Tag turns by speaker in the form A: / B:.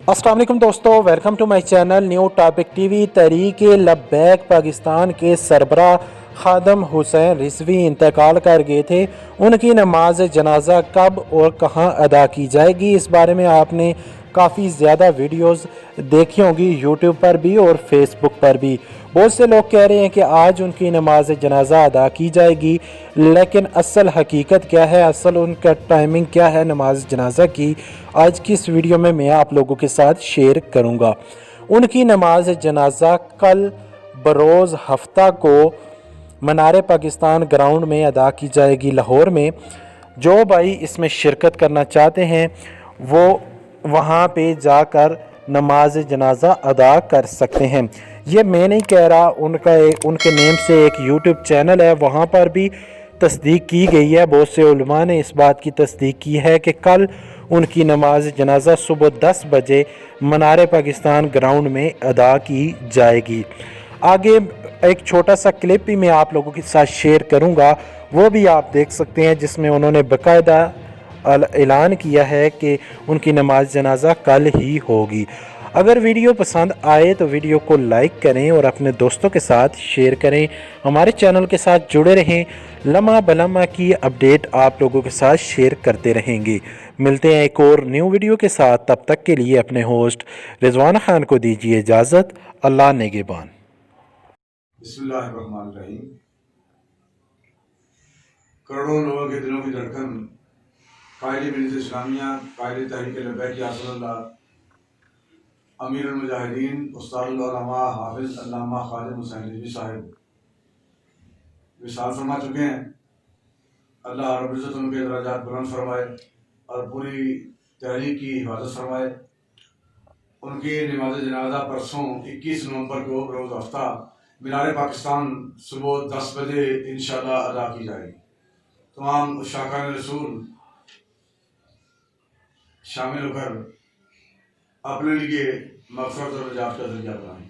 A: अस्सलाम वालेकुम दोस्तों, welcome to my channel new topic TV. Tehreek Labbaik Pakistan के सरबराह खादम हुसैन रिजवी इंतकाल कर गए थे। उनकी नमाज जनाजा कब और कहां अदा की जाएगी, इस बारे में आपने काफ़ी ज़्यादा वीडियोस देखी होंगी यूट्यूब पर भी और फेसबुक पर भी। बहुत से लोग कह रहे हैं कि आज उनकी नमाज जनाजा अदा की जाएगी, लेकिन असल हकीकत क्या है, असल उनका टाइमिंग क्या है नमाज जनाजा की, आज की इस वीडियो में मैं आप लोगों के साथ शेयर करूंगा। उनकी नमाज जनाजा कल बरोज़ हफ्ता को मनार पाकिस्तान ग्राउंड में अदा की जाएगी लाहौर में। जो भाई इसमें शिरकत करना चाहते हैं वो वहाँ पे जाकर नमाज जनाजा अदा कर सकते हैं। ये मैं नहीं कह रहा, उनके नेम से एक यूट्यूब चैनल है, वहाँ पर भी तस्दीक की गई है। बहुत से उलमा ने इस बात की तस्दीक की है कि कल उनकी नमाज जनाजा सुबह 10 बजे मनार पाकिस्तान ग्राउंड में अदा की जाएगी। आगे एक छोटा सा क्लिप भी मैं आप लोगों के साथ शेयर करूंगा, वो भी आप देख सकते हैं, जिसमें उन्होंने बाकायदा ऐलान किया है कि उनकी नमाज जनाजा कल ही होगी। अगर वीडियो पसंद आए तो वीडियो को लाइक करें और अपने दोस्तों के साथ शेयर करें। हमारे चैनल के साथ जुड़े रहें, लम्हा बलम्हा की अपडेट आप लोगों के साथ शेयर करते रहेंगे। मिलते हैं एक और न्यू वीडियो के साथ, तब तक के लिए अपने होस्ट रिजवान खान को दीजिए इजाज़त। अल्लाह नेगेबान।
B: बिस्मिल्लाहिर्रहमानिर्रहीम। करोड़ों लोगों के दिलों की धड़कन, कायदे मिल्लत इस्लामिया, कायदे तहरीक लब्बैक या रसूलल्लाह, अमीरुल मुजाहिदीन, उस्तादुल उलमा, हाफिज अल्लामा खादिम हुसैन रिजवी साहिब विसाल फरमा चुके हैं। अल्लाह रब्बुल इज्जत उनके दर्जात बुलंद फरमाए और पूरी तहरीक की हिफाजत फरमाए। उनकी नमाज जनाजा परसों 21 नवंबर को रोज़ हफ्ता मीनार पाकिस्तान सुबह 10 बजे इंशाअल्लाह अदा की जाएगी। तमाम शाकान रसूल शामिल होकर अपने लिए मग़फ़िरत और निजात का ज़रिया बनाएं।